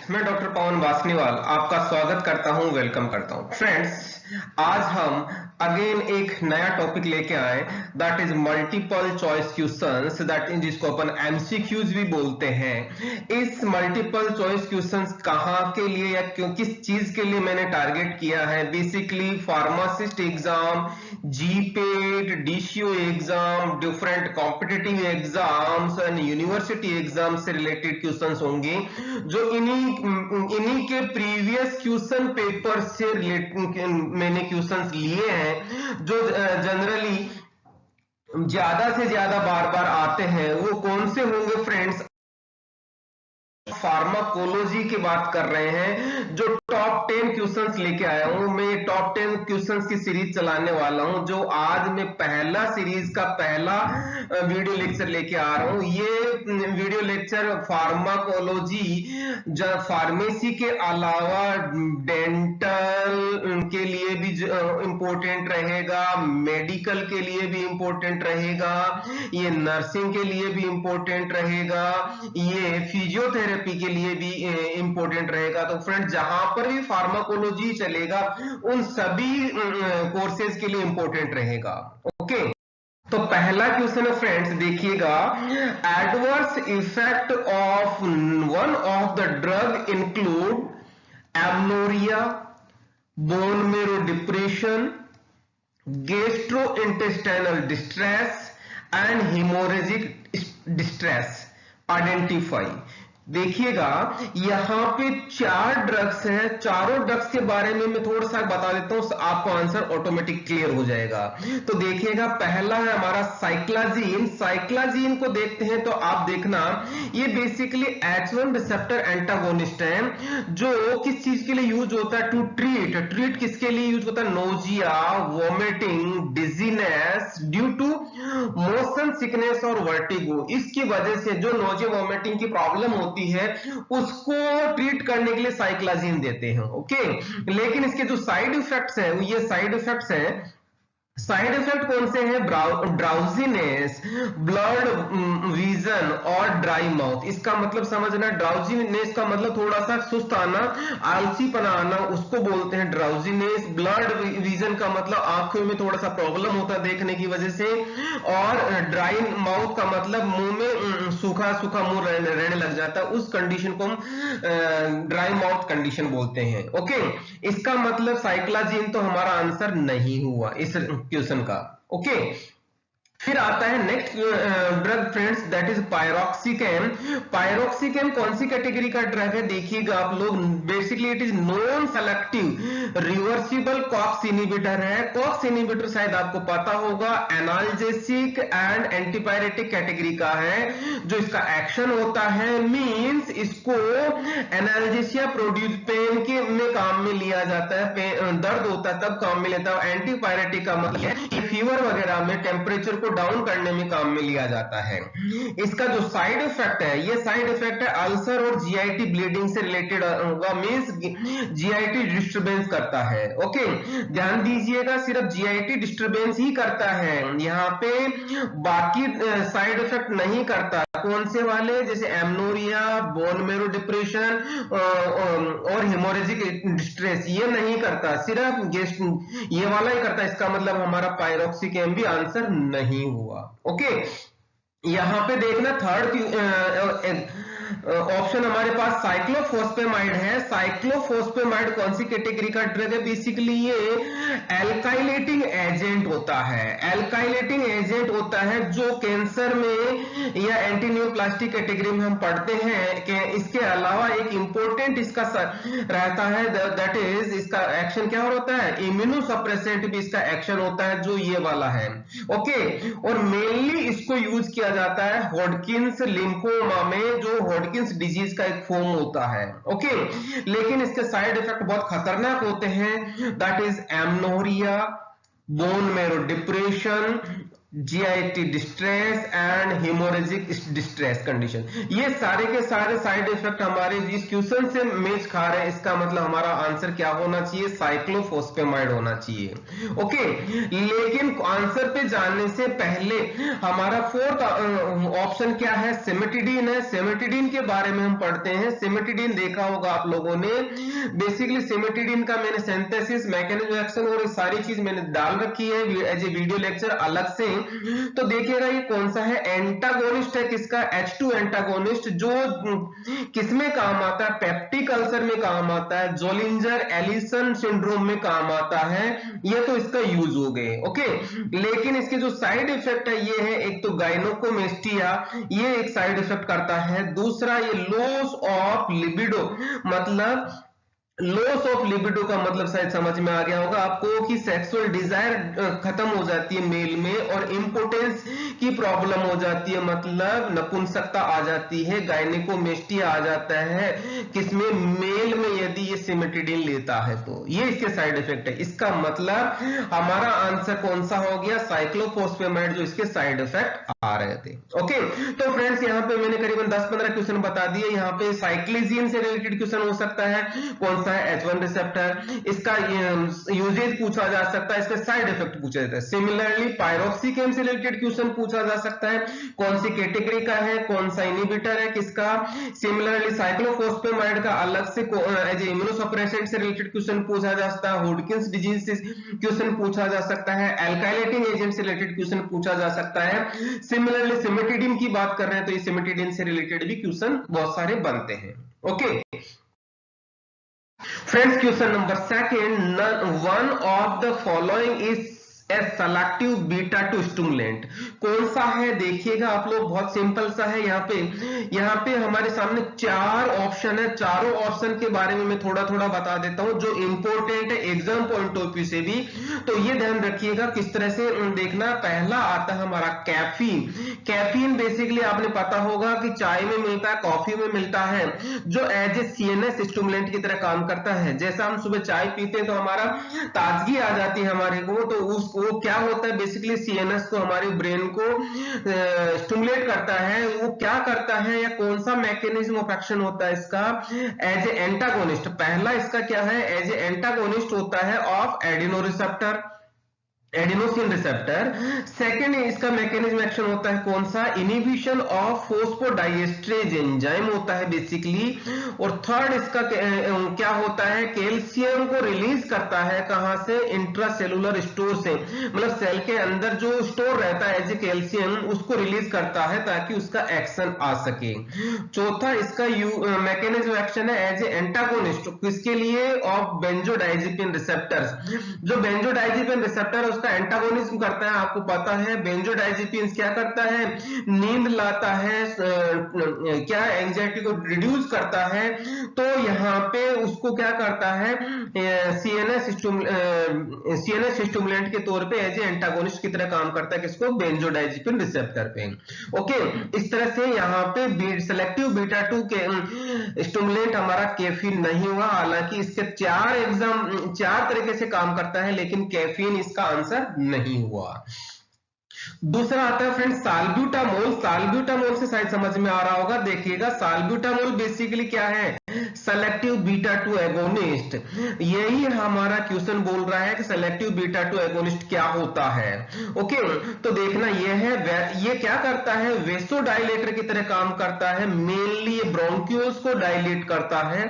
मैं डॉक्टर पवन वासनीवाल आपका स्वागत करता हूं, वेलकम करता हूं। फ्रेंड्स, आज हम अगेन एक नया टॉपिक लेके आए, that is multiple choice questions, that in जिसको अपन एमसीक्यूज भी बोलते हैं। इस मल्टीपल चॉइस क्वेश्चंस कहां के लिए या क्यों किस चीज के लिए मैंने टारगेट किया है? Basically pharmacist exam, GPAT, DCO exam, different competitive exams and university exam से रिलेटेड क्वेश्चंस होंगे जो इन्हीं के प्रीवियस क्वेश्चन पेपर से मैंने क्वेश्चंस लिए हैं, जो जनरली ज्यादा से ज्यादा बार बार आते हैं। वो कौन से होंगे फ्रेंड्स? फार्माकोलॉजी की बात कर रहे हैं, जो टॉप 10 क्वेश्चंस लेके आया हूं। मैं ये टॉप 10 क्वेश्चंस की सीरीज चलाने वाला हूं, जो आज मैं पहला सीरीज का पहला वीडियो लेक्चर लेके आ रहा हूं। ये वीडियो लेक्चर फार्माकोलॉजी फार्मेसी के अलावा डेंटल के लिए भी इंपॉर्टेंट रहेगा, मेडिकल के लिए भी इंपॉर्टेंट रहेगा, ये नर्सिंग के लिए भी इंपॉर्टेंट रहेगा, ये फिजियोथेरेपी के लिए भी इंपॉर्टेंट रहेगा। तो फ्रेंड्स, जहां पर भी फार्माकोलॉजी चलेगा उन सभी कोर्सेज के लिए इंपॉर्टेंट रहेगा। ओके, तो पहला क्वेश्चन है फ्रेंड्स, देखिएगा। Adverse effect of one of the drug include amenorrhoea, bone marrow depression, gastrointestinal distress and haemorrhagic distress. Identify. देखिएगा, यहां पे 4 ड्रग्स हैं। चारों ड्रग्स के बारे में मैं थोड़ा सा बता देता हूं, आपको आंसर ऑटोमेटिक क्लियर हो जाएगा। तो देखिएगा, पहला है हमारा साइक्लाजीन। साइक्लाजीन को देखते हैं तो आप देखना, ये बेसिकली H1 रिसेप्टर एंटागोनिस्ट है, जो किस चीज के लिए यूज होता है? टू ट्रीट किसके लिए यूज होता है? Nausea, vomiting, dizziness due to motion sickness और वर्टिगो। इसकी वजह से जो नोजिया वॉमिटिंग की प्रॉब्लम होती है उसको ट्रीट करने के लिए साइक्लाजीन देते हैं। ओके, लेकिन इसके जो साइड इफेक्ट्स हैं, ये साइड इफेक्ट्स हैं। साइड इफेक्ट कौन से हैं? ड्राउजीनेस, ब्लड विजन और ड्राई माउथ। इसका मतलब समझना, ड्राउजीनेस का मतलब थोड़ा सा सुस्त आना, आलसीपना आना, उसको बोलते हैं ड्राउजीनेस। ब्लड विजन का मतलब आंखों में थोड़ा सा प्रॉब्लम होता है देखने की वजह से, और ड्राई माउथ का मतलब मुंह में सूखा सूखा मुंह रहने लग जाता है। उस कंडीशन को हम ड्राई माउथ कंडीशन बोलते हैं। ओके, इसका मतलब साइक्लाजीन तो हमारा आंसर नहीं हुआ इस क्वेश्चन का। ओके, फिर आता है next drug friends, that is piroxicam. Piroxicam कौन सी कैटेगरी का ड्रग है? देखिएगा आप लोग, basically it is non selective reversible COX inhibitor है। कॉक्स इनहिबिटर शायद आपको पता होगा, एनाल्जेसिक एंड एंटीपायरेटिक कैटेगरी का है। जो इसका एक्शन होता है, मींस इसको एनाल्जेसिया प्रोड्यूस पेन के में काम में लिया जाता है, दर्द होता है तब काम में लेता है। एंटीपायरेटिक का मतलब है फीवर वगैरह में टेम्परेचर को डाउन करने में काम में लिया जाता है। इसका जो साइड इफेक्ट है, ये साइड इफेक्ट है अल्सर और जीआईटी ब्लीडिंग से रिलेटेड होगा, मींस जीआईटी डिस्टरबेंस करता है। ओके, ध्यान दीजिएगा, सिर्फ जीआईटी डिस्टरबेंस ही करता है, यहाँ पे बाकी साइड इफेक्ट नहीं करता। कौन से वाले? जैसे एमनोरिया, बोन मेरो डिप्रेशन और हेमोरेजिक डिस्ट्रेस, ये नहीं करता, सिर्फ ये वाला ही करता। इसका मतलब हमारा पायरोक्सिकेम भी आंसर नहीं हुआ। ओके, यहां पे देखना थर्ड ऑप्शन हमारे पास साइक्लोफॉस्फेमाइड है। साइक्लोफॉस्फेमाइड कौन सी कैटेगरी का ड्रग है? बेसिकली ये एल्काइलेटिंग एजेंट होता है। एल्काइलेटिंग एजेंट होता है जो कैंसर में या एंटीनियोप्लास्टिक कैटेगरी में हम पढ़ते हैं कि इसके अलावा एक इंपॉर्टेंट इसका रहता है, दैट इज इसका एक्शन क्या होता है? इम्यूनोसप्रेसेंट भी इसका एक्शन होता है, जो ये वाला है। ओके, और मेनली इसको यूज किया जाता है हॉडकिंस लिम्फोमा में, जो हॉडकिंस डिजीज का एक फॉर्म होता है। ओके, लेकिन इसके साइड इफेक्ट बहुत खतरनाक होते हैं, that is amenorrhoea, bone marrow depression GIT distress and haemorrhagic distress condition, ये सारे के सारे साइड इफेक्ट हमारे इस क्वेश्चन से मैच खा रहे हैं। इसका मतलब हमारा आंसर क्या होना चाहिए, साइक्लोफॉस्फेमाइड होना चाहिए। ओके, लेकिन आंसर पे जाने से पहले हमारा फोर्थ ऑप्शन क्या है, सिमेटिडीन है। सिमेटिडीन के बारे में हम पढ़ते हैं। सिमेटिडीन देखा होगा आप लोगों ने, बेसिकली सिमेटिडीन का मैंने सिंथेसिस, मैकेनिज्म एक्शन और सारी चीज मैंने डाल रखी है एज ए वीडियो लेक्चर अलग से। तो देखिएगा ये कौन सा है, एंटागोनिस्ट है। किसका, H2 एंटागोनिस्ट, जो किसमें काम आता है, पेप्टिक अल्सर में काम आता है, जोलिंजर एलिसन सिंड्रोम में काम आता है। ये तो इसका यूज हो गए। ओके, लेकिन इसके जो साइड इफेक्ट है ये है, एक तो गायनोकोमेस्टिया, ये एक साइड इफेक्ट करता है। दूसरा ये लॉस ऑफ लिबिडो, मतलब लॉस ऑफ लिबिडो का मतलब शायद समझ में आ गया होगा आपको कि सेक्सुअल डिजायर खत्म हो जाती है मेल में, और इंपोर्टेंस की प्रॉब्लम हो जाती है, मतलब नपुंसकता आ जाती है, गायनेकोमेस्टिया आ जाता है किसमें, मेल में, यदि ये सिमेटिडिन लेता है तो। ये इसके साइड इफेक्ट है। इसका मतलब हमारा आंसर कौन सा हो गया, साइक्लोफॉस्फेमाइड, जो इसके साइड इफेक्ट आ रहे थे। ओके, तो फ्रेंड्स यहाँ पे मैंने करीबन 10-15 क्वेश्चन बता दिए। यहाँ पे साइक्लिजीन से रिलेटेड क्वेश्चन हो सकता है, कौन सा है, H1 रिसेप्टर, इसका यूजेज पूछा जा सकता है, इसके साइड इफेक्ट पूछा जाता है। सिमिलरली पायरोक्सिकेम से रिलेटेड क्वेश्चन पूछा जा सकता है, कौन सी कैटेगरी का है, कौन सा इनहिबिटर है किसका। सिमिलरली साइक्लोफॉस्फेमाइड का अलग से एज ए इम्यूनोसप्रेसेंट से रिलेटेड क्वेश्चन पूछा जा सकता है, हुडकिंस डिजीज से क्वेश्चन पूछा जा सकता है, एल्काइलेटिंग एजेंट से रिलेटेड क्वेश्चन पूछा जा सकता है। सिमिलरली सिमेटिडिन की बात कर रहे हैं तो ये सिमेटिडिन से रिलेटेड भी क्वेश्चन बहुत सारे बनते हैं। Okay friends, question number second, one of the following is A selective beta two stimulant. कौन सा है देखिएगा आप लोग, बहुत सिंपल सा है। यहाँ पे हमारे सामने 4 ऑप्शन है। चारों ऑप्शन के बारे में मैं थोड़ा थोड़ा बता देता हूं जो इंपॉर्टेंट है एग्जाम पॉइंट ऑफ व्यू से भी, तो ये ध्यान रखिएगा किस तरह से देखना। पहला आता है हमारा कैफीन। कैफीन बेसिकली आपने पता होगा कि चाय में मिलता है, कॉफी में मिलता है, जो एज ए सीएनएस स्टिमुलेंट की तरह काम करता है। जैसा हम सुबह चाय पीते हैं तो हमारा ताजगी आ जाती है हमारे को, तो वो क्या होता है, बेसिकली सीएनएस को, हमारे ब्रेन को स्टिमुलेट करता है। वो क्या करता है या कौन सा मैकेनिज्म ऑफ एक्शन होता है इसका, एज ए एंटागोनिस्ट। पहला इसका क्या है, एज ए एंटागोनिस्ट होता है of adeno receptor, adenosine receptor. Second इसका मैकेनिज्म एक्शन होता है कौन सा, इनहिबिशन ऑफ फॉस्फोडाइएस्ट्रेज एंजाइम होता है बेसिकली। और थर्ड इसका क्या होता है, कैल्शियम को रिलीज करता है, कहां से, इंट्रासेलुलर स्टोर से, मतलब सेल के अंदर जो स्टोर रहता है एज ए कैल्शियम, उसको रिलीज करता है ताकि उसका एक्शन आ सके। चौथा इसका मैकेनिज्म एक्शन है एज ए एंटागोनिस्ट, किसके लिए, ऑफ बेंजोडाइजिपिन रिसेप्टर्स। जो बेंजोडाइजिपिन रिसेप्टर है उसका एंटागोनिज्म करता है। आपको पता है बेंजोडाइजिपिन क्या करता है, नींद लाता है, क्या एंजाइटी को रिड्यूस करता है। तो यहाँ पे उसको क्या करता है, सीएनएस स्टिमुलेंट के तौर पे एज ए एंटागोनिस्ट की तरह काम करता है, किसको, बेंजोडाइजिपिन रिसेप्टर पे। ओके, इस तरह से यहाँ पे सेलेक्टिव बीटा 2 के स्टिमुलेंट हमारा कैफीन नहीं हुआ। हालांकि इसके 4 तरीके से काम करता है, लेकिन कैफीन इसका आंसर नहीं हुआ। दूसरा आता है फ्रेंड साल्ब्यूटामोल। साल्ब्यूटामोल से शायद समझ में आ रहा होगा, देखिएगा साल्ब्यूटामोल बेसिकली क्या है, सेलेक्टिव बीटा 2 एगोनिस्ट। यही हमारा क्वेश्चन बोल रहा है कि सेलेक्टिव बीटा 2 एगोनिस्ट क्या होता है। ओके, तो देखना ये है, ये क्या करता है, वेसोडाइलेटर की तरह काम करता है। मेनली ये ब्रोंक्यूल्स को डायलेट करता है,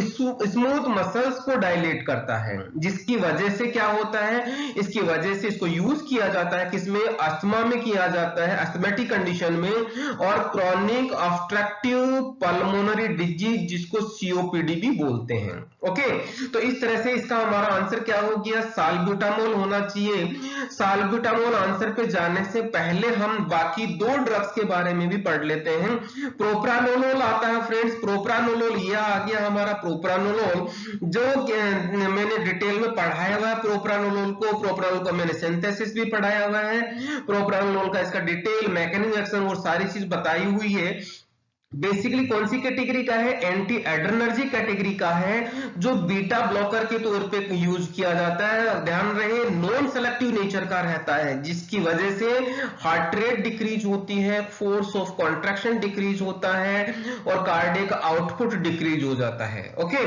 स्मूथ मसल्स को डायलेट करता है, जिसकी वजह से क्या होता है, इसकी वजह से इसको यूज किया जाता है किसमें, अस्थमा में किया जाता है, अस्थमेटिक कंडीशन में, और क्रॉनिक ऑब्स्ट्रक्टिव पल्मोनरी डिजीज जिसको सीओपीडी भी बोलते हैं। ओके, तो इस तरह से इसका हमारा आंसर क्या हो गया, साल्ब्यूटामोल होना चाहिए। साल्ब्यूटामोल आंसर पे जाने से पहले हम बाकी 2 ड्रग्स के बारे में भी पढ़ लेते हैं। प्रोप्रानोलोल आता है फ्रेंड्स, प्रोप्रानोलोल ये आ गया हमारा प्रोप्रानोलोल, जो मैंने डिटेल में पढ़ाया हुआ है प्रोप्रानोलोल को। प्रोप्रानोलोल का मैंने सिंथेसिस भी पढ़ाया हुआ है, प्रोप्रानोलोल का इसका डिटेल मैकेनिज्म एक्शन और सारी चीज बताई हुई है। बेसिकली कौन सी कैटेगरी का है, एंटी एड्रेनर्जिक कैटेगरी का है, जो बीटा ब्लॉकर के तौर पे यूज किया जाता है। ध्यान रहे नॉन सेलेक्टिव नेचर का रहता है, जिसकी वजह से हार्ट रेट डिक्रीज होती है, फोर्स ऑफ कॉन्ट्रैक्शन डिक्रीज होता है और कार्डियक आउटपुट डिक्रीज हो जाता है। ओके,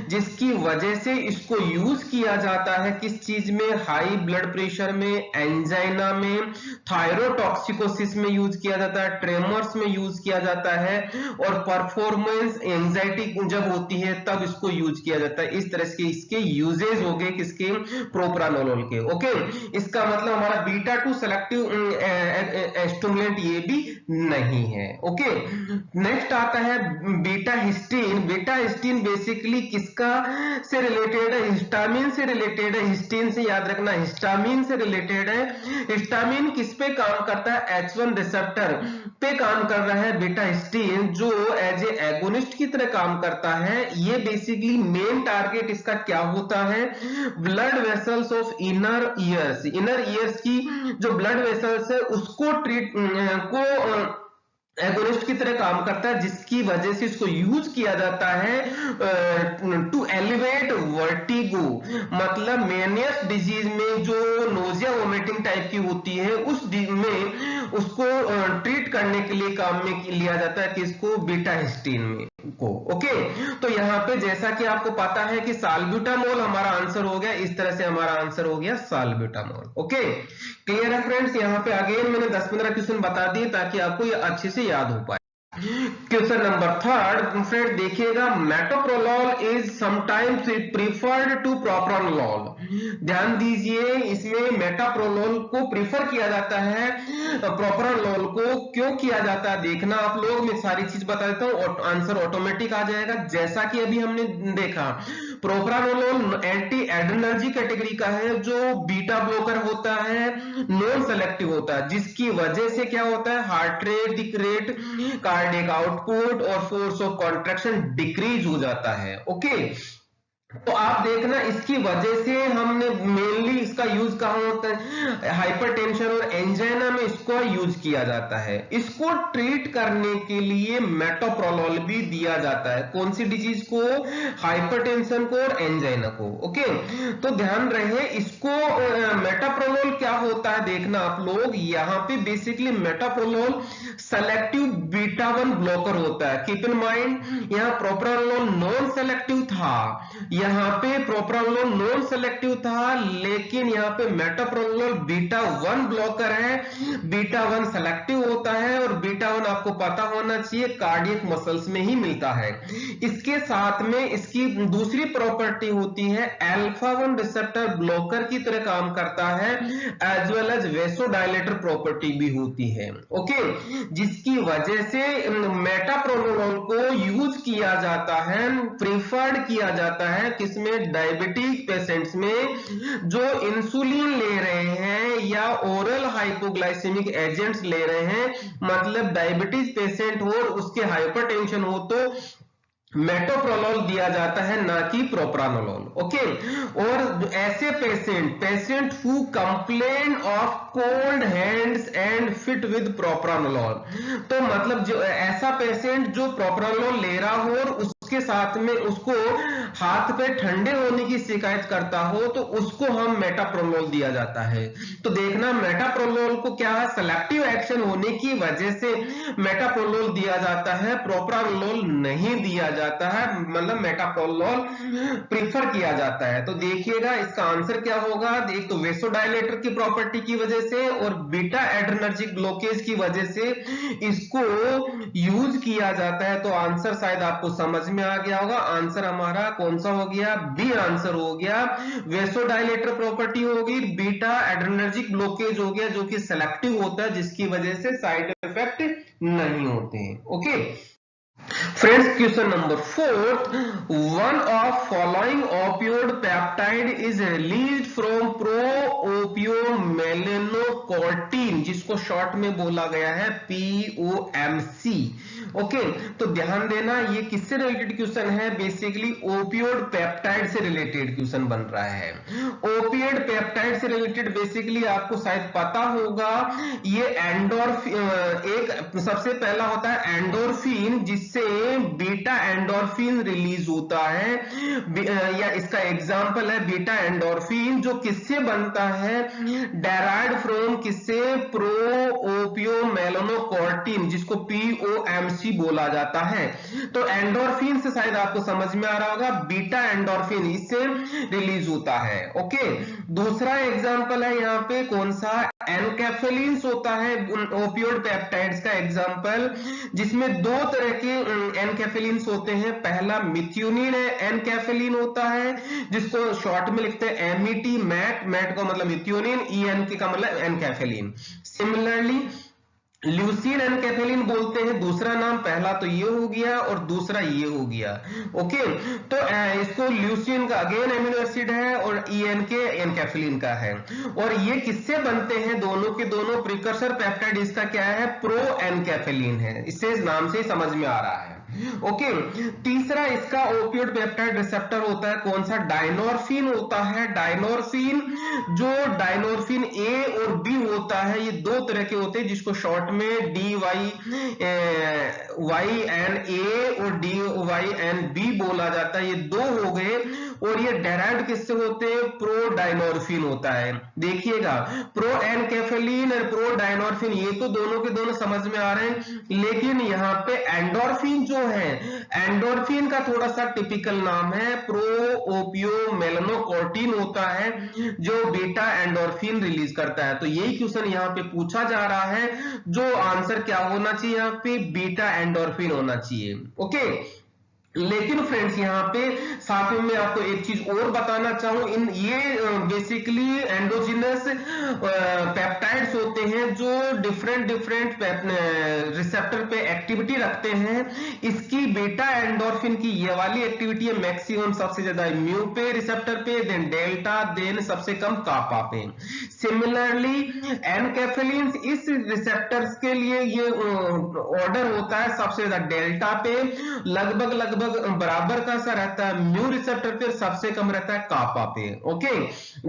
जिसकी वजह से इसको यूज किया जाता है किस चीज में, हाई ब्लड प्रेशर में, एंजाइना में, थायरोटॉक्सिकोसिस में यूज किया जाता है, ट्रेमर्स में यूज किया जाता है और परफॉर्मेंस एंजाइटी जब होती है तब इसको यूज किया जाता है। इस तरह से इसके यूजेज हो गए किसके, प्रोप्रानोलोल के। ओके, इसका मतलब हमारा बीटा 2 सेलेक्टिव स्टिमुलेंट ये भी नहीं है। ओके, नेक्स्ट आता है बीटा हिस्टीन। बीटा हिस्टीन बेसिकली किसका से रिलेटेड है, हिस्टामिन से रिलेटेड है। हिस्टीन से याद रखना हिस्टामिन से रिलेटेड है। हिस्टामिन किस पे काम करता है, H1 रिसेप्टर पे काम कर रहा है बीटा हिस्टीन, जो एज ए एगोनिस्ट की तरह काम करता है। ये बेसिकली मेन टारगेट इसका क्या होता है, blood vessels of inner years. Inner years की जो ब्लड वेसल्स है उसको ट्रीट को एगोनिस्ट की तरह काम करता है, जिसकी वजह से इसको यूज किया जाता है टू एलिवेट वर्टिगो। मतलब मेनियस डिजीज में जो नोजिया वोमिटिंग टाइप की होती है उस में उसको ट्रीट करने के लिए काम में लिया जाता है, किसको, बीटा हिस्टीन में को। ओके, तो यहाँ पे जैसा कि आपको पता है कि साल्ब्यूटामोल हमारा आंसर हो गया, इस तरह से हमारा आंसर हो गया साल्ब्यूटामोल। ओके, क्लियर है फ्रेंड्स। यहाँ पे अगेन मैंने 10-15 क्वेश्चन बता दिए ताकि आपको ये अच्छे से याद हो पाए। क्वेश्चन नंबर 3 फ्रेंड देखिएगा, metoprolol is sometimes preferred to propranolol. ध्यान दीजिए, इसमें मेटाप्रोलोल को प्रीफर किया जाता है प्रोप्रानोलोल को। क्यों किया जाता है देखना आप लोग, मैं सारी चीज बता देता हूँ, आंसर ऑटोमेटिक आ जाएगा। जैसा कि अभी हमने देखा, प्रोप्रानोलोल एंटी एड्रेनर्जिक कैटेगरी का है, जो बीटा ब्लॉकर होता है, नॉन सेलेक्टिव होता है, जिसकी वजह से क्या होता है, हार्ट रेट, कार्डियक आउटपुट और फोर्स ऑफ कॉन्ट्रैक्शन डिक्रीज हो जाता है। ओके, तो आप देखना इसकी वजह से हमने मेनली इसका यूज कहां होता है, हाइपरटेंशन और एंजाइना में इसको यूज किया जाता है। इसको ट्रीट करने के लिए मेटोप्रोलोल भी दिया जाता है। कौन सी डिजीज को, हाइपरटेंशन को और एंजाइना को। ओके, तो ध्यान रहे इसको मेटोप्रोलोल क्या होता है देखना आप लोग, यहाँ पे basically metoprolol selective beta 1 blocker होता है। कीप इन माइंड, यहाँ प्रोप्रानोलोल नॉन सेलेक्टिव था, यहाँ पे प्रोप्रानोलोल नॉन सेलेक्टिव था, लेकिन यहाँ पे मेटोप्रोलोल बीटा 1 ब्लॉकर है। बीटा 1 सेलेक्टिव होता है और बीटा 1 आपको पता होना चाहिए कार्डियक मसल्स में ही मिलता है। इसके साथ में इसकी दूसरी प्रॉपर्टी होती है अल्फा 1 रिसेप्टर ब्लॉकर की तरह काम करता है, as well as vasodilator property भी होती है। ओके, जिसकी वजह से मेटाप्रोलोल को यूज किया जाता है, प्रिफर्ड किया जाता है किसमें, डायबिटीज पेशेंट्स में जो इंसुलिन ले रहे हैं या ओरल हाइपोग्लाइसेमिक एजेंट्स ले रहे हैं। मतलब डायबिटीज पेशेंट हो और उसके हाइपरटेंशन हो तो मेटोप्रोलोल दिया जाता है, ना कि प्रोप्रानोलोल। ओके, और ऐसे patient who complain of cold hands and fit with propranolol, तो मतलब जो ऐसा पेशेंट जो प्रोप्रानोलोल ले रहा हो और उसके साथ में उसको हाथ पे ठंडे होने की शिकायत करता हो तो उसको हम मेटाप्रोलोल दिया जाता है। तो देखना मेटाप्रोलोल को क्या है, सेलेक्टिव एक्शन होने की वजह से मेटाप्रोलोल दिया जाता है, प्रोप्रानोलोल नहीं दिया जाता है, मतलब मेटाप्रोलोल प्रीफर किया जाता है। तो देखिएगा इसका आंसर क्या होगा, एक तो वेसोडायलेटर की प्रॉपर्टी की वजह से और बीटा एड्रेनर्जिक ब्लॉकेज की वजह से इसको यूज किया जाता है। तो आंसर शायद आपको समझ में आ गया होगा। आंसर हमारा कौन सा हो गया, बी आंसर हो गया। वेसोडायलेटर प्रॉपर्टी होगी, बीटा एड्रेनर्जिक ब्लॉकेज हो गया जो कि सेलेक्टिव होता है, जिसकी वजह से साइड इफेक्ट नहीं होते हैं। Okay friends, question number 4, one of following opioid peptide is released from proopiomelanocortin, जिसको शॉर्ट में बोला गया है POMC। ओके, तो ध्यान देना ये किससे रिलेटेड क्वेश्चन है, बेसिकली ओपियोइड पेप्टाइड से रिलेटेड क्वेश्चन बन रहा है। ओपियोइड पेप्टाइड से रिलेटेड बेसिकली आपको शायद पता होगा ये एक सबसे पहला होता है एंडोर्फिन, जिससे बीटा एंडोर्फिन रिलीज होता है, या इसका एग्जांपल है बीटा एंडोर्फिन, जो किससे बनता है, डेराइव्ड फ्रॉम किससे, प्रो ओपियो मेलानोकॉर्टिन, जिसको POMC बोला जाता है। तो एंडोर्फिन से शायद आपको समझ में आ रहा होगा, बीटा एंडोर्फिन इससे रिलीज होता है। ओके, दूसरा एग्जांपल है यहाँ पे कौन सा, एनकेफेलिन्स होता है ओपियोइड पेप्टाइड्स का एग्जांपल, जिसमें दो तरह के एनकेफेलिन्स होते हैं। पहला मिथ्योनिन एनकेफेलिन होता है, जिसको शॉर्ट में लिखते हैं MET, मैट का मतलब मिथ्योनिन, EN का मतलब एनकेफेलिन। सिमिलरली ल्यूसीन एनकेफेलिन बोलते हैं, दूसरा नाम, पहला तो ये हो गया और दूसरा ये हो गया। ओके, तो इसको ल्यूसीन का अगेन एमिनो एसिड है और EN के एनकेफेलिन का है, और ये किससे बनते हैं, दोनों के दोनों प्रिकर्सर पेप्टाइड, इसका क्या है, प्रो एनकेफेलिन है, इससे इस नाम से समझ में आ रहा है। ओके, तीसरा इसका ओपियोइड पेप्टाइड रिसेप्टर होता है कौन सा, डायनोर्फिन होता है। डायनोर्फिन, जो डायनोर्फिन A और B होता है, ये दो तरह के होते हैं, जिसको शॉर्ट में DYNA और DYNB बोला जाता है, ये दो हो गए, और ये डेराइव्ड किससे होते हैं, प्रो डायनोर्फिन होता है। देखिएगा प्रो एनकेफेलिन और प्रो डायनोर्फिन, ये तो दोनों के दोनों समझ में आ रहे हैं, लेकिन यहाँ पे एंडोर्फिन जो है, एंडोर्फिन का थोड़ा सा टिपिकल नाम है, प्रो ओपियो मेलानोकॉर्टिन होता है, जो बीटा एंडोर्फिन रिलीज करता है। तो यही क्वेश्चन यहाँ पे पूछा जा रहा है, जो आंसर क्या होना चाहिए यहाँ पे, बीटा एंडोर्फिन होना चाहिए। ओके, लेकिन फ्रेंड्स यहाँ पे साथ में मैं आपको एक चीज और बताना चाहूं, इन ये बेसिकली एंडोजिनस पेप्टाइड्स होते हैं, जो डिफरेंट रिसेप्टर पे एक्टिविटी रखते हैं। इसकी बीटा एंडोर्फिन की ये वाली एक्टिविटी है मैक्सिमम, सबसे ज्यादा म्यू पे रिसेप्टर पे, देन डेल्टा, देन सबसे कम कापा पे। सिमिलरली एनकेफेलिन इस रिसेप्टर्स के लिए ये ऑर्डर होता है सबसे ज्यादा डेल्टा पे, लगभग बराबर का सा रहता है म्यू रिसेप्टर पे, सबसे कम रहता है कापा पे। ओके,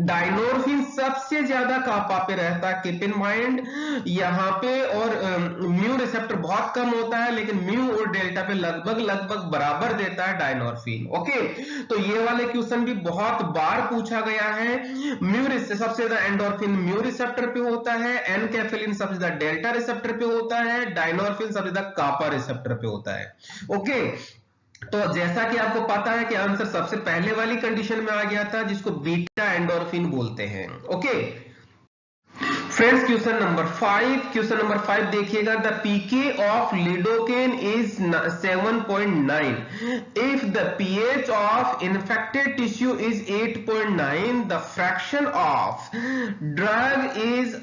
डायनोर्फिन सबसे ज्यादा कापा पे रहता है, कीप इन माइंड यहां पे, और म्यू रिसेप्टर बहुत कम होता है, लेकिन म्यू और डेल्टा पे लगभग बराबर देता है डायनोर्फिन। ओके, तो ये वाले क्वेश्चन भी बहुत बार पूछा गया है। म्यू सबसे ज्यादा एंडोर्फिन म्यू रिसेप्टर पे होता है, एनकेफेलिन सबसे ज्यादा डेल्टा रिसेप्टर पे होता है, डायनोर्फिन सबसे ज्यादा कापा रिसेप्टर पे होता है। ओके, तो जैसा कि आपको पता है कि आंसर सबसे पहले वाली कंडीशन में आ गया था, जिसको बीटा एंडोर्फिन बोलते हैं। ओके फ्रेंड्स, क्वेश्चन नंबर 5 देखिएगा, the pK of lidocaine is 7.9, if the pH of infected tissue is 8.9, the fraction of drug is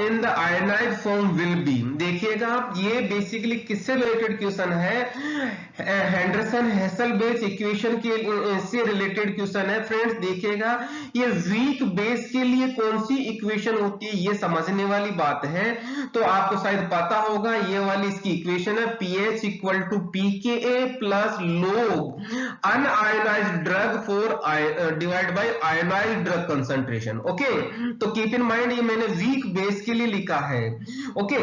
in the ionised form will be. देखिएगा ये बेसिकली किससे रिलेटेड क्वेश्चन है, Henderson Hasselbalch equation के से related question है। Friends देखिएगा ये weak base के लिए कौन सी इक्वेशन होती है, ये समझने वाली बात है। तो आपको शायद पता होगा, ये वाली इसकी इक्वेशन है pH equal to pKa plus log unionised drug for divide by ionised drug concentration. Okay, तो कीप इन माइंड ये मैंने वीक बेस के लिए लिखा है। ओके,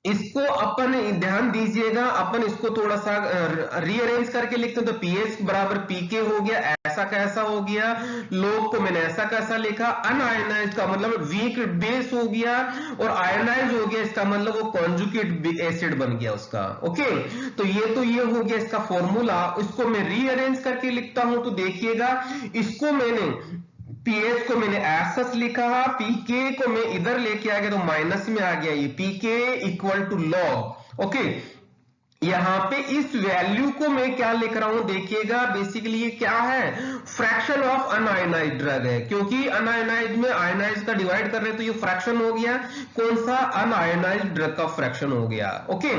इसको अपन ध्यान दीजिएगा, अपन इसको थोड़ा सा रीअरेंज करके लिखते हैं, तो pH बराबर pK हो गया, ऐसा कैसा हो गया, लोग को मैंने ऐसा कैसा लिखा, अनआयोनाइज्ड का मतलब वीक बेस हो गया, और आयोनाइज हो गया इसका मतलब वो कॉन्जुगेट एसिड बन गया उसका। ओके, तो ये हो गया इसका फॉर्मूला। इसको मैं रीअरेंज करके लिखता हूं, तो देखिएगा इसको मैंने pH को मैंने ऐसा लिखा, pK को मैं इधर लेके आ गया तो माइनस में आ गया, ये pK equal to log. Okay, यहां पे इस वैल्यू को मैं क्या लिख रहा हूं, देखिएगा बेसिकली ये क्या है, फ्रैक्शन ऑफ अनआयोनाइज्ड ड्रग है, क्योंकि अनआयोनाइज्ड में आयोनाइज्ड का डिवाइड कर रहे हैं, तो ये फ्रैक्शन हो गया, कौन सा, अनआयोनाइज्ड ड्रग का फ्रैक्शन हो गया। ओके,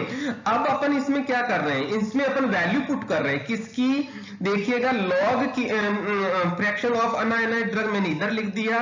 अब अपन इसमें क्या कर रहे हैं, इसमें अपन वैल्यू पुट कर रहे हैं किसकी, देखिएगा लॉग की फ्रैक्शन ऑफ अनआयोनाइज्ड ड्रग मैंने इधर लिख दिया।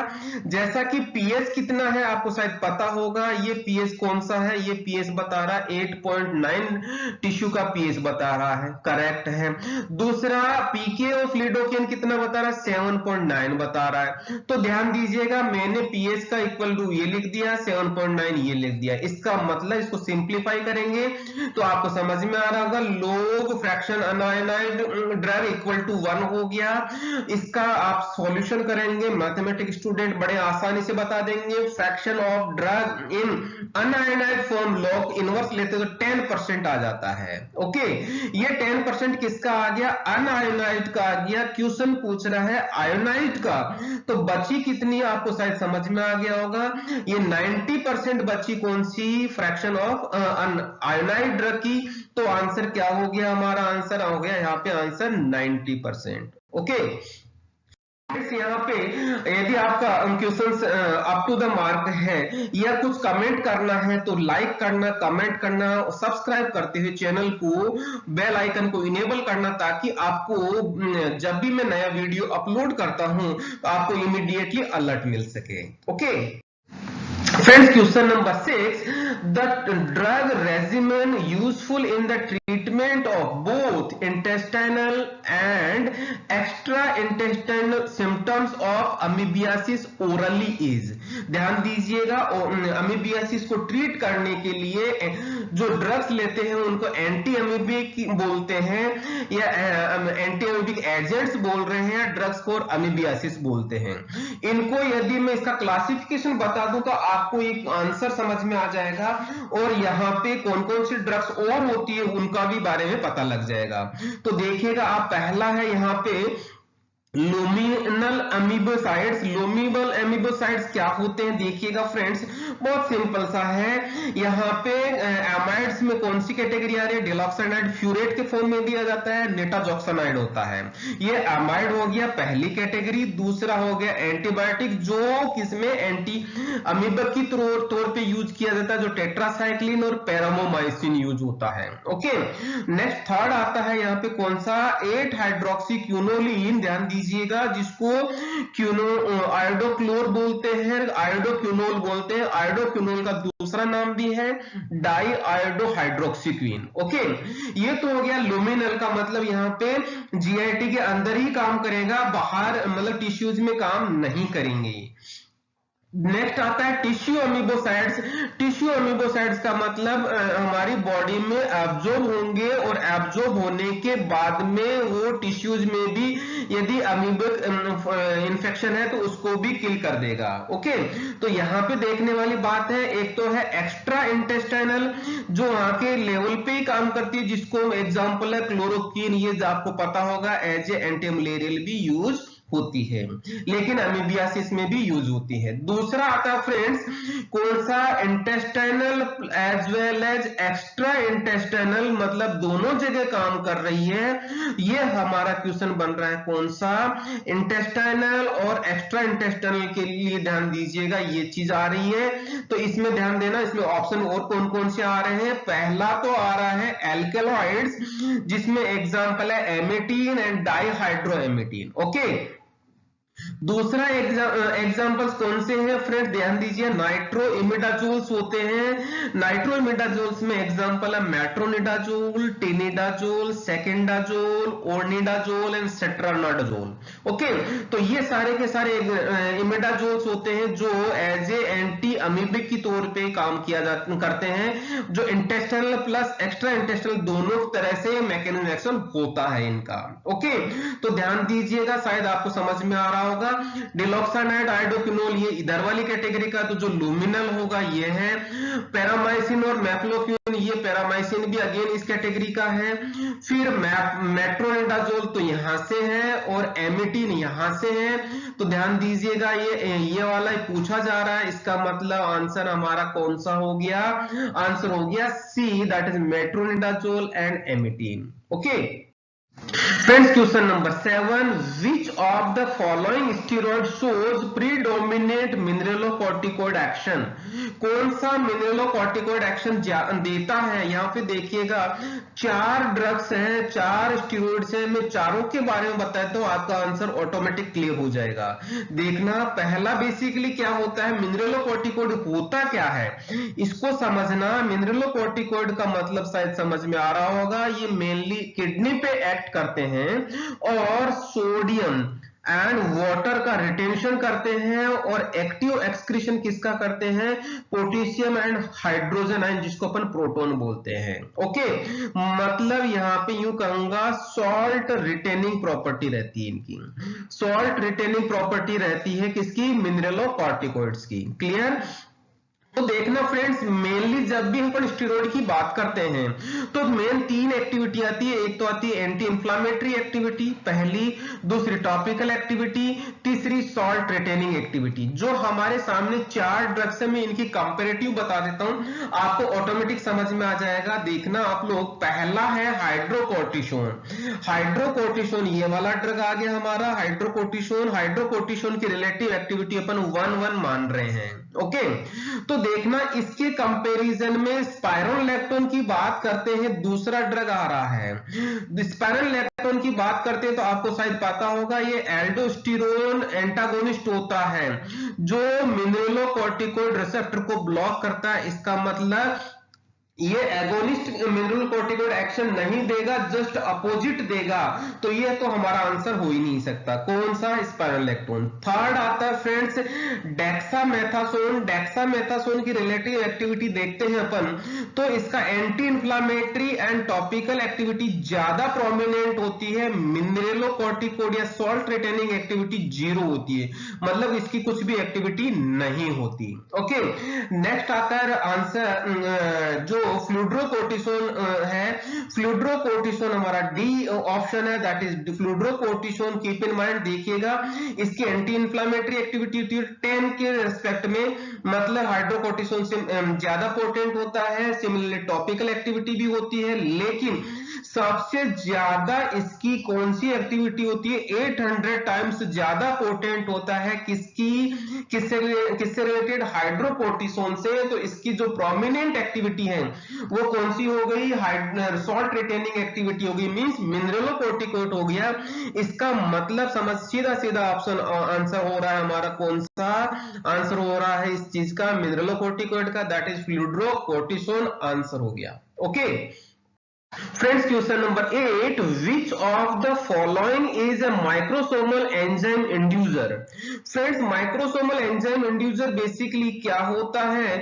जैसा कि pH कितना है आपको शायद पता होगा, ये pH कौन सा है, ये pH बता रहा है 8.9, टिश्यू का पीएच बता रहा है, करेक्ट है। दूसरा पीके ऑफ लिडोकेन कितना बता रहा है, 7.9 बता रहा है। तो ध्यान दीजिएगा, मैंने पीएच का इक्वल टू ये लिख दिया, 7.9 ये लिख दिया। इसका मतलब इसको सिंप्लीफाई करेंगे तो आपको समझ में आ रहा होगा, log fraction unionised drug equal to 1 हो गया। इसका आप सॉल्यूशन करेंगे, मैथमेटिक्स स्टूडेंट बड़े आसानी से बता देंगे। Fraction of drug in unionised form log inverse लेते तो 10% आ जाता है। ओके, ये 10% किसका आ गया, अनआयोनाइड का आ गया। क्वेश्चन पूछ रहा है आयोनाइड का, तो बची कितनी आपको शायद समझ में आ गया होगा। ये 90% बची कौन सी, फ्रैक्शन ऑफ आयोनाइड ड्रग की। तो आंसर क्या हो गया, हमारा आंसर हो गया यहाँ पे आंसर 90%। ओके, यहाँ पे यदि आपका question up to the mark है या कुछ कमेंट करना है तो लाइक करना, कमेंट करना, सब्सक्राइब करते हुए चैनल को बेल आइकन को इनेबल करना, ताकि आपको जब भी मैं नया वीडियो अपलोड करता हूं तो आपको इमीडिएटली अलर्ट मिल सके। Okay friends, question number 6, the drug regimen useful in the treatment of both intestinal and extraintestinal symptoms of amoebiasis orally is। ध्यान दीजिएगा, अमीबियासिस को ट्रीट करने के लिए जो ड्रग्स लेते हैं उनको एंटी अमीबिक बोलते हैं या एंटी अमीबिक एजेंट्स बोल रहे हैं, ड्रग्स को अमीबियासिस बोलते हैं। इनको यदि मैं इसका क्लासिफिकेशन बता दूं तो आपको एक आंसर समझ में आ जाएगा, और यहाँ पे कौन कौन सी ड्रग्स और होती है उनका भी बारे में पता लग जाएगा। तो देखिएगा आप, पहला है यहाँ पे लुमिनल अमीबोसाइड्स। लुमिनल अमीबोसाइड्स क्या होते हैं, देखिएगा फ्रेंड्स, बहुत सिंपल सा है। यहाँ पे एमाइड्स में कौन सी कैटेगरी आ रही है, डिलॉक्सानाइड फ्यूरेट के फॉर्म में दिया जाता है, नेटाजॉक्सानाइड होता है। ये एमाइड हो गया पहली कैटेगरी। दूसरा हो गया एंटीबायोटिक, जो किसमें एंटी अमीबक की तौर पे यूज किया जाता है, जो टेट्रासाइक्लिन और पैरामोमाइसिन यूज होता है। ओके, नेक्स्ट थर्ड आता है यहाँ पे कौन सा, 8 हाइड्रोक्सीक्यूनोलिन। ध्यान दीजिएगा, जिसको आयोडोक्लोर बोलते हैं, आयोडोक्यूनोल बोलते हैं। आयोडोक्यूनोल का दूसरा नाम भी है डाई आयोडो हाइड्रोक्सीक्वीन। ओके, ये तो हो गया लुमिनल का, मतलब यहाँ पे जीआईटी के अंदर ही काम करेगा, बाहर मतलब टिश्यूज में काम नहीं करेंगे। नेक्स्ट आता है टिश्यू अमीबोसाइड्स। टिश्यू अमीबोसाइड्स का मतलब हमारी बॉडी में एब्जॉर्ब होंगे, और एब्जॉर्ब होने के बाद में वो टिश्यूज में भी यदि अमीबिक इंफेक्शन है तो उसको भी किल कर देगा। ओके, तो यहाँ पे देखने वाली बात है, एक तो है एक्स्ट्रा इंटेस्टाइनल, जो वहां के लेवल पे ही काम करती है, जिसको एग्जांपल है क्लोरोक्वीन। ये आपको पता होगा एज ए एंटी मलेरियल भी यूज होती है, लेकिन अमीबियासिस में भी यूज होती है। दूसरा आता है फ्रेंड्स कौन सा, intestinal as well as extra intestinal, मतलब दोनों जगह काम कर रही है। ये हमारा क्वेश्चन बन रहा है कौन सा, इंटेस्टाइनल और एक्स्ट्रा इंटेस्टाइनल के लिए ध्यान दीजिएगा, ये चीज आ रही है। तो इसमें ध्यान देना, इसमें ऑप्शन और कौन कौन से आ रहे हैं। पहला तो आ रहा है एल्केलॉइड्स, जिसमें एग्जांपल है एमेटीन एंड डाइहाइड्रोएमेटीन। ओके, दूसरा एग्जांपल्स कौन से हैं फ्रेंड, ध्यान दीजिए, नाइट्रो इमिडाजोल्स होते हैं। नाइट्रो इमिडाजोल्स में एग्जांपल है मेट्रोनिडाजोल, टेनिडाजोल, सेकेंडाजोल, ओर्निडाजोल एंड सेट्रानाडाजोल। ओके, तो ये सारे के सारे इमिडाजोल्स होते हैं जो एज ए एंटी अमीबिक की तौर पे काम किया करते हैं, जो इंटेस्टाइनल प्लस एक्स्ट्रा इंटेस्टाइनल दोनों तरह से मैकेनिज्म एक्शन होता है इनका। ओके, तो ध्यान दीजिएगा, शायद आपको समझ में आ रहा होगा। डिलॉक्सानाइड, आयोडोक्विनोल ये इधर वाली कैटेगरी का, तो जो लुमिनल होगा ये है। पैरामाइसिन और मैफ्लोक्विन, ये पैरामाइसिन भी अगेन इस कैटेगरी का है। फिर मेट्रोनिडाजोल तो यहां से है, और एमिटीन यहां से है। तो ध्यान दीजिएगा, ये वाला पूछा जा रहा है, इसका मतलब आंसर हमारा कौन सा हो गया, आंसर हो गया C, that is metronidazole and emetine. Okay, friends question number 7, which of the following steroid shows predominant mineralocorticoid action? कौन सा मिनरलोकॉर्टिकॉइड एक्शन देता है? यहाँ पे देखिएगा 4 ड्रग्स हैं, 4 स्टेरॉइड्स हैं, मैं चारों के बारे में बताता हूं, आपका आंसर ऑटोमेटिक क्लियर हो जाएगा। देखना, पहला बेसिकली क्या होता है, मिनरलोकॉर्टिकॉइड होता क्या है इसको समझना। मिनरलोकॉर्टिकॉइड का मतलब शायद समझ में आ रहा होगा, ये मेनली किडनी पे एक्ट करते हैं और सोडियम एंड वाटर का रिटेंशन करते हैं, और एक्टिव एक्सक्रीशन किसका करते हैं, पोटेशियम एंड हाइड्रोजन आयन, जिसको अपन प्रोटॉन बोलते हैं। ओके, मतलब यहां पे यूं कहूंगा सॉल्ट रिटेनिंग प्रॉपर्टी रहती है इनकी, सॉल्ट रिटेनिंग प्रॉपर्टी रहती है किसकी, मिनरलोकॉर्टिकॉइड्स की। क्लियर? तो देखना फ्रेंड्स, मेनली जब भी अपन स्टेरॉइड की बात करते हैं तो मेन 3 एक्टिविटी आती है। एक तो आती है एंटी इंफ्लामेटरी एक्टिविटी पहली, दूसरी टॉपिकल एक्टिविटी, तीसरी सॉल्ट रिटेनिंग एक्टिविटी। जो हमारे सामने 4 ड्रग्स है, मैं इनकी कंपैरेटिव बता देता हूं, आपको ऑटोमेटिक समझ में आ जाएगा। देखना आप लोग, पहला है हाइड्रोकोर्टिसोन। हाइड्रोकोर्टिसोन ये वाला ड्रग आ गया हमारा हाइड्रोकोर्टिसोन। हाइड्रोकोर्टिसोन की रिलेटिव एक्टिविटी अपन 1-1 मान रहे हैं। ओके, तो देखना इसके कंपैरिजन में स्पाइरोलेक्टोन की बात करते हैं, दूसरा ड्रग आ रहा है। स्पाइरोलेक्टोन की बात करते हैं तो आपको शायद पता होगा, ये एल्डोस्टेरोन एंटागोनिस्ट होता है जो मिनरलोकॉर्टिकॉइड रिसेप्टर को ब्लॉक करता है। इसका मतलब ये एगोनिस्ट मिनरलोकॉर्टिकॉइड एक्शन नहीं देगा, जस्ट अपोजिट देगा, तो ये तो हमारा आंसर हो ही नहीं सकता। कौन सा, स्पाइरोलेक्टोन। थर्ड आता है फ्रेंड्स डेक्सामेथासोन। डेक्सामेथासोन की रिलेटिव एक्टिविटी देखते हैं अपन, तो इसका anti inflammatory and topical activity ज्यादा प्रोमिनेंट होती है, मिनरलोकॉर्टिकॉइड या सॉल्ट रिटेनिंग एक्टिविटी 0 होती है, मतलब इसकी कुछ भी एक्टिविटी नहीं होती। ओके, नेक्स्ट आता है आंसर जो फ्लूड्रोकोर्टिसोन है। फ्लूड्रोकोर्टिसोन हमारा डी ऑप्शन है, that is fludrocortisone. Keep in mind, देखिएगा इसकी एंटी इंफ्लामेटरी एक्टिविटी होती है 10 के रेस्पेक्ट में, मतलब हाइड्रोकोर्टिसोन से ज्यादा पोटेंट होता है। सिमिलरली टॉपिकल एक्टिविटी भी होती है, लेकिन सबसे ज्यादा इसकी कौन सी एक्टिविटी होती है, 800 टाइम्स ज्यादा पोटेंट होता है किससे रिलेटेड, हाइड्रोकोर्टिसोन से। तो इसकी जो प्रोमिनेंट एक्टिविटी है वो कौन सी हो गई, सॉल्ट रिटेनिंग एक्टिविटी हो गई, मींस मिनरलोकॉर्टिकॉइड हो गया। इसका मतलब समझ, सीधा सीधा ऑप्शन आंसर हो रहा है हमारा, कौन सा आंसर हो रहा है इस चीज का, मिनरलोकॉर्टिकॉइड का, दैट इज फ्लूड्रोकोर्टिसोन आंसर हो गया। Okay friends, question number 8, which of the following is a microsomal enzyme inducer? Friends, microsomal enzyme inducer basically क्या होता है,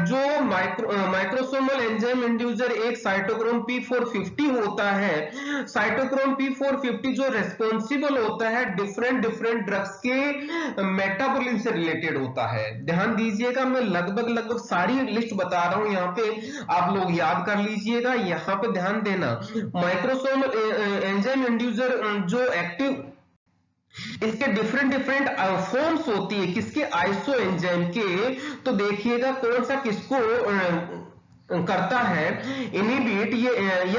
जो माइक्रोसोमल एंजाइम इंड्यूसर एक साइटोक्रोम P450 होता है। साइटोक्रोम P450 जो रेस्पॉन्सिबल होता है डिफरेंट ड्रग्स के मेटाबॉलिज्म से रिलेटेड होता है। ध्यान दीजिएगा, मैं लगभग सारी लिस्ट बता रहा हूं, यहाँ पे आप लोग याद कर लीजिएगा। यहाँ पे ध्यान देना, माइक्रोसोमल एंजाइम इंड्यूसर जो एक्टिव, इसके डिफरेंट फॉर्म्स होती है, किसके, आइसो एंजाइम के। तो देखिएगा कौन सा किसको करता है, इनिबिट, ये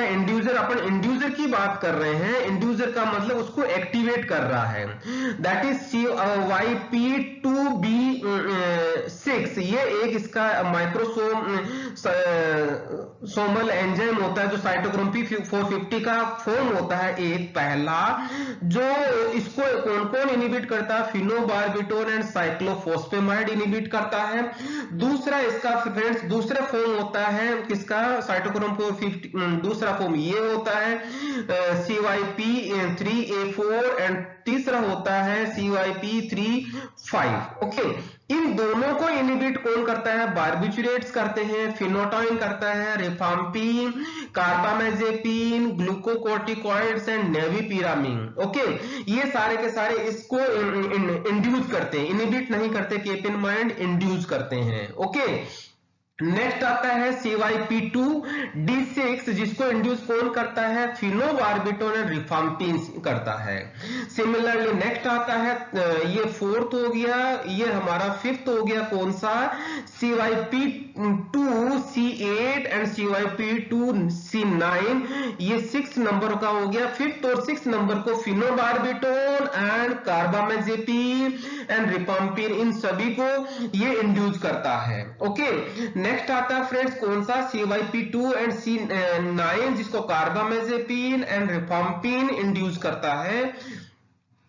इंड्यूसर, अपन इंड्यूसर की बात कर रहे हैं, इंड्यूसर का मतलब उसको एक्टिवेट कर रहा है, दैट इज CYP2B6। ये एक इसका माइक्रोसोमल एंजाइम होता है जो साइटोक्रोम P450 का फॉर्म होता है, एक पहला, जो इसको कौन इनिबिट करता है, फिनोबार्बिटोल एंड साइक्लोफॉस्फेमाइड इनिबिट करता है। दूसरा इसका फ्रेंड्स दूसरा फॉर्म होता है किसका, साइटोक्रोम 450, दूसरा फॉर्म ये होता है CYP3A4 एंड तीसरा होता है CYP3A5। ओके, इन दोनों को इनिबिट कौन करता है, बार्बिचुरेट्स करते हैं, फिनोटाइन करता है, रिफाम्पिन, कार्बामेजेपिन, ग्लूकोकोर्टिकॉइड्स एंड नेविपिरामिन। ओके, ये सारे के सारे इसको इंड्यूस करते हैं, इनिबिट नहीं करते, कीप इन माइंड, इंड्यूस करते हैं। ओके, नेक्स्ट आता है CYP2D6 जिसको इंड्यूस कौन करता है, फिनोबार्बिटोन एंड रिफाम्पिन करता है। सिमिलरली नेक्स्ट आता है ये फोर्थ हो गया, ये हमारा फिफ्थ हो गया, कौन सा, CYP2C8 एंड CYP2C9, ये 6 नंबर का हो गया। फिफ्थ और 6 नंबर को फिनोबार्बिटोन एंड कार्बामेजेपिन एंड रिफाम्पिन, इन सभी को ये इंड्यूस करता है। ओके, नेक्स्ट आता है फ्रेंड्स कौन सा, CYP2 एंड C9 जिसको कार्बामेजेपिन एंड रिफाम्पिन इंड्यूस करता है।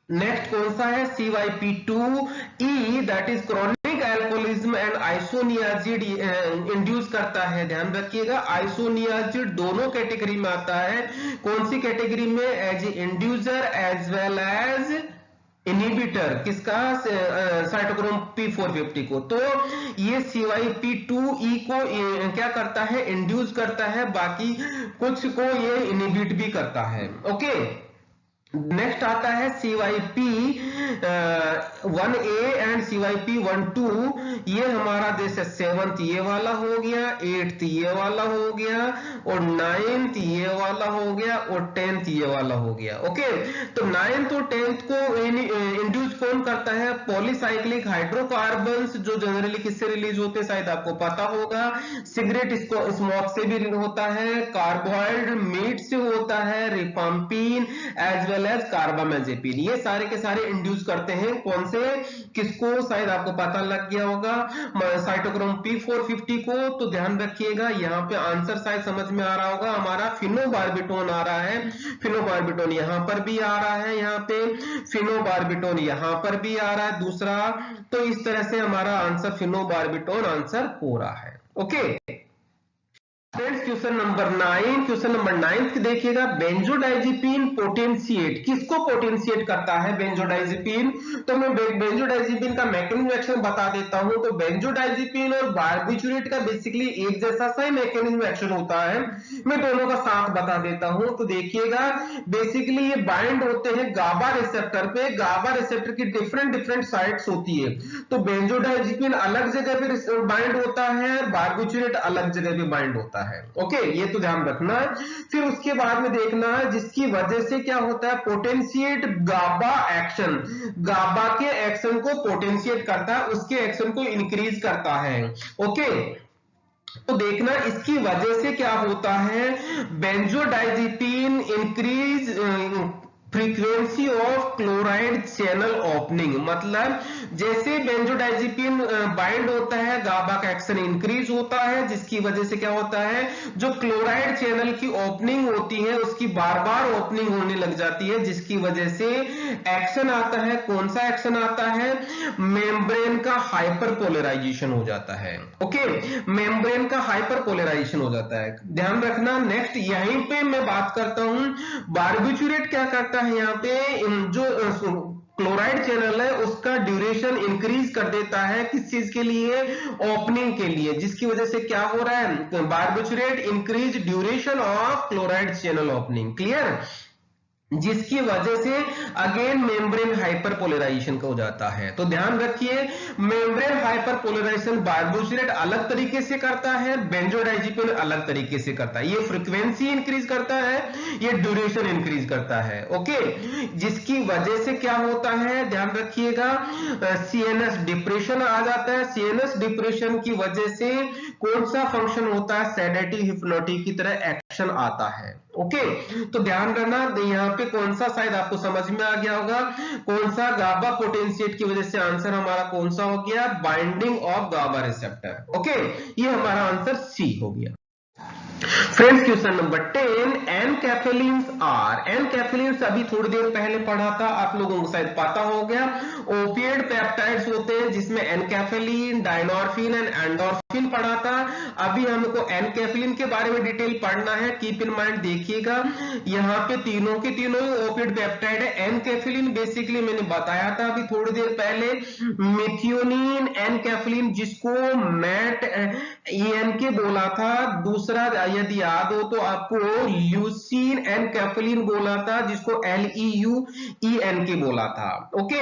नेक्स्ट कौन सा है, CYP2E that is chronic alcoholism and isoniazid induce करता है। ध्यान रखिएगा, आइसोनियाजिड दोनों कैटेगरी में आता है। कौन सी कैटेगरी में, as inducer as well as inhibitor, किसका, साइटोक्रोम P450 को। तो ये CYP2E को क्या करता है, इंड्यूस करता है, बाकी कुछ को ये इनहिबिट भी करता है। ओके, नेक्स्ट आता है CYP1A एंड CYP12, ये हमारा जैसे 7th ये वाला हो गया, 8th ये वाला हो गया, और 9th ये वाला हो गया, और 10th ये वाला हो गया। ओके, तो 9th और 10th को इंड्यूस कौन करता है, पॉलीसाइक्लिक हाइड्रोकार्बन्स, जो जनरली किससे रिलीज होते हैं शायद आपको पता होगा, सिगरेट स्मोक से भी होता है, कार्बोहाइड्रेट मीट से होता है, रिफाम्पिन एज वेल एज कार्बामेजेपिन, ये सारे के सारे इंड्यूस करते हैं कौन से, किसको, शायद आपको पता लग गया होगा, साइटोक्रोम P450 को। तो ध्यान रखिएगा, यहाँ पे आंसर शायद समझ में आ रहा होगा, हमारा फिनोबार्बिटोन आ रहा है। फिनोबार्बिटोन यहाँ पर भी आ रहा है, यहाँ पे फिनोबार्बिटोन यहाँ पर भी आ रहा है दूसरा। तो इस तरह से हमारा आंसर फिनोबार्बिटोन आंसर हो रहा है। ओके फ्रेंड्स, क्वेश्चन नंबर 9 देखिएगा, बेंजोडाइजिपिन पोटेंशिएट, किसको पोटेंशिएट करता है बेंजोडाइजिपिन। तो मैं बेंजोडाइजिपिन का मैकेनिज्म एक्शन बता देता हूं। तो बेंजोडाइजिपिन और बार्बिचुरेट का बेसिकली एक जैसा सा ही मैकेनिज्म एक्शन होता है, मैं दोनों का साथ बता देता हूं। तो देखिएगा, बेसिकली ये बाइंड होते हैं गाबा रिसेप्टर पे, गाबा रिसेप्टर की डिफरेंट साइट्स होती है। तो बेंजोडाइजिपिन अलग जगह पे बाइंड होता है, बार्बिचुरेट अलग जगह पे बाइंड होता है। ओके, ये तो ध्यान रखना है। फिर उसके बाद में देखना है जिसकी वजह से क्या होता है, पोटेंशिएट गाबा एक्शन, गाबा के एक्शन को पोटेंशिएट करता है, उसके एक्शन को इंक्रीज करता है। ओके, तो देखना इसकी वजह से क्या होता है, benzodiazepine increase frequency of chloride channel opening, मतलब जैसे बेंजोडाइजिपिन बाइंड होता है, गाबा का एक्शन इंक्रीज होता है, जिसकी वजह से क्या होता है, जो क्लोराइड चैनल की ओपनिंग होती है उसकी बार बार ओपनिंग होने लग जाती है, जिसकी वजह से एक्शन आता है। कौन सा एक्शन आता है, मेम्ब्रेन का हाइपरपोलराइजेशन हो जाता है। ओके, मेम्ब्रेन का हाइपरपोलराइजेशन हो जाता है, ध्यान रखना। नेक्स्ट यहीं पे मैं बात करता हूं, बार्बिचुरेट क्या करता है, यहाँ पे जो क्लोराइड चैनल है उसका ड्यूरेशन इंक्रीज कर देता है, किस चीज के लिए, ओपनिंग के लिए, जिसकी वजह से क्या हो रहा है, barbiturate increase duration of chloride channel opening. Clear, जिसकी वजह से अगेन मेम्ब्रेन हाइपरपोलराइजेशन का हो जाता है। तो ध्यान रखिए, मेम्ब्रेन हाइपरपोलराइजेशन बार्बिचुरेट अलग तरीके से करता है, बेंजोडाइजिपिन अलग तरीके से करता है। ये फ्रीक्वेंसी इंक्रीज करता है, ये ड्यूरेशन इंक्रीज करता है। ओके, जिसकी वजह से क्या होता है, ध्यान रखिएगा, सीएनएस डिप्रेशन आ जाता है। सीएनएस डिप्रेशन की वजह से कौन सा फंक्शन होता है, सेडेटिव हिप्नोटिक की तरह एक्शन आता है। ओके, तो ध्यान रखना, यहाँ पे कौन सा शायद आपको समझ में आ गया होगा, कौन सा, गाबा पोटेंशिएट की वजह से आंसर हमारा कौन सा हो गया, binding of GABA receptor. Okay, ये हमारा आंसर सी हो गया। Friends, question number 10, enkephalins are, enkephalins अभी थोड़ी देर पहले पढ़ा था, आप लोगों को शायद पता हो गया, ओपिएड पेप्टाइड्स होते हैं जिसमें एनकैफेलिन, डायनोर्फिन एंड एंडोर्फिन पढ़ा था। अभी हमको एनकैफेलिन के बारे में डिटेल पढ़ना है, कीप इन माइंड। देखिएगा, यहाँ पे तीनों के तीनों ही ओपिएड पेप्टाइड है। एनकैफेलिन बेसिकली मैंने बताया था अभी थोड़ी देर पहले, मेथियोनिन एनकैफेलिन जिसको मैट ENK बोला था, दूसरा यदि याद हो तो आपको ल्यूसीन एनकैफेलिन बोला था जिसको LEUENK बोला था। ओके,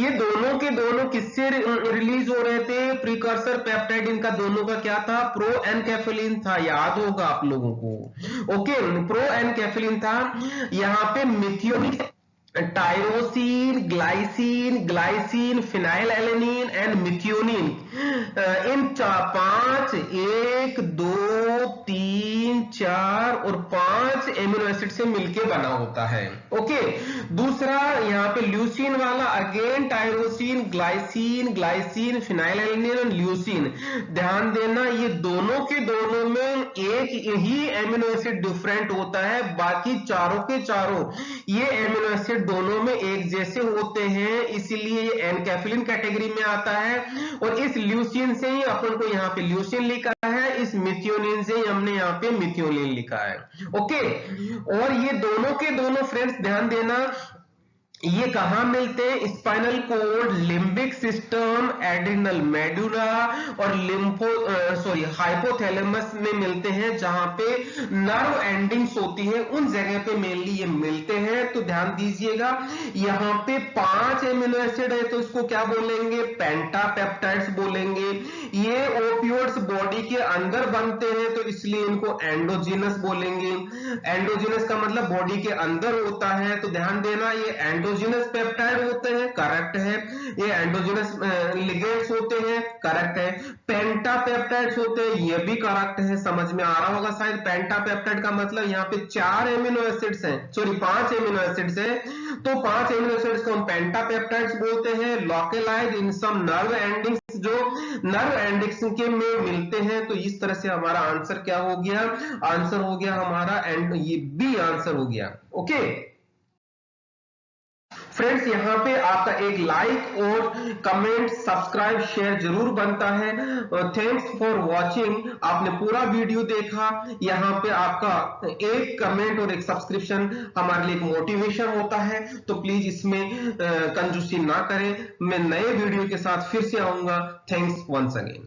ये दोनों के दोनों किससे रिलीज हो रहे थे, प्रीकर्सर पेप्टाइड, इनका दोनों का क्या था, प्रो एनकेफेलिन था, याद होगा आप लोगों को। ओके, प्रो एनकेफेलिन था। यहाँ पे methionine, tyrosine, glycine, phenylalanine and methionine, इन 5 1 2 3 4 और 5 एमिनो एसिड से मिलके बना होता है। ओके, दूसरा यहाँ पे ल्यूसीन वाला, अगेन टायरोसिन, ग्लाइसिन, फिनाइलएलेनिन और ल्यूसीन। ध्यान देना ये दोनों के दोनों में एक ही एमिनो एसिड डिफरेंट होता है, बाकी चारों के चारों ये एमिनो एसिड दोनों में एक जैसे होते हैं, इसीलिए ये एनकेफेलिन कैटेगरी में आता है। और इस ल्यूसीन से ही अपन को यहाँ पे ल्यूसीन लिखा है, इस मिथियोनिन से ही हमने यहाँ पे मिथियोनिन लिखा है। ओके, और ये दोनों के दोनों फ्रेंड्स ध्यान देना, ये कहां मिलते हैं, spinal cord, limbic system, adrenal medulla और हाइपोथैलेमस में मिलते हैं, जहां पे नर्व एंडिंग्स होती है उन जगह पे मेनली ये मिलते हैं। तो ध्यान दीजिएगा, यहाँ पे 5 एमिनो एसिड है तो इसको क्या बोलेंगे, पेंटापेप्टाइड्स बोलेंगे। ये ओपियोइड्स बॉडी के अंदर बनते हैं तो इसलिए इनको एंडोजीनस बोलेंगे। एंडोजीनस का मतलब बॉडी के अंदर होता है, तो ध्यान देना ये एंडोजीनस पेप्टाइड होते हैं, करेक्ट है। ये एंडोजीनस लिगेंड्स होते हैं, करेक्ट है। पेंटापेप्टाइड्स होते हैं, ये भी करेक्ट है, समझ में आ रहा होगा शायद। पेंटापेप्टाइड का मतलब यहाँ पे 4 एमिनो एसिड्स हैं, सॉरी 5 एमिनो एसिड्स हैं, तो 5 एमिनो एसिड्स को हम पेंटापेप्टाइड्स बोलते हैं। लोकेलाइज इन सम नर्व एंडिंग्स, जो नर्व एंडिंग्स के में मिलते हैं। तो इस तरह से हमारा आंसर क्या हो गया, आंसर हो गया हमारा एंड ये बी आंसर हो गया। ओके फ्रेंड्स, यहाँ पे आपका एक लाइक और कमेंट, सब्सक्राइब, शेयर जरूर बनता है। थैंक्स फॉर वॉचिंग, आपने पूरा वीडियो देखा। यहाँ पे आपका एक कमेंट और एक सब्सक्रिप्शन हमारे लिए एक मोटिवेशन होता है, तो प्लीज इसमें कंजूसी ना करें। मैं नए वीडियो के साथ फिर से आऊंगा। Thanks once again.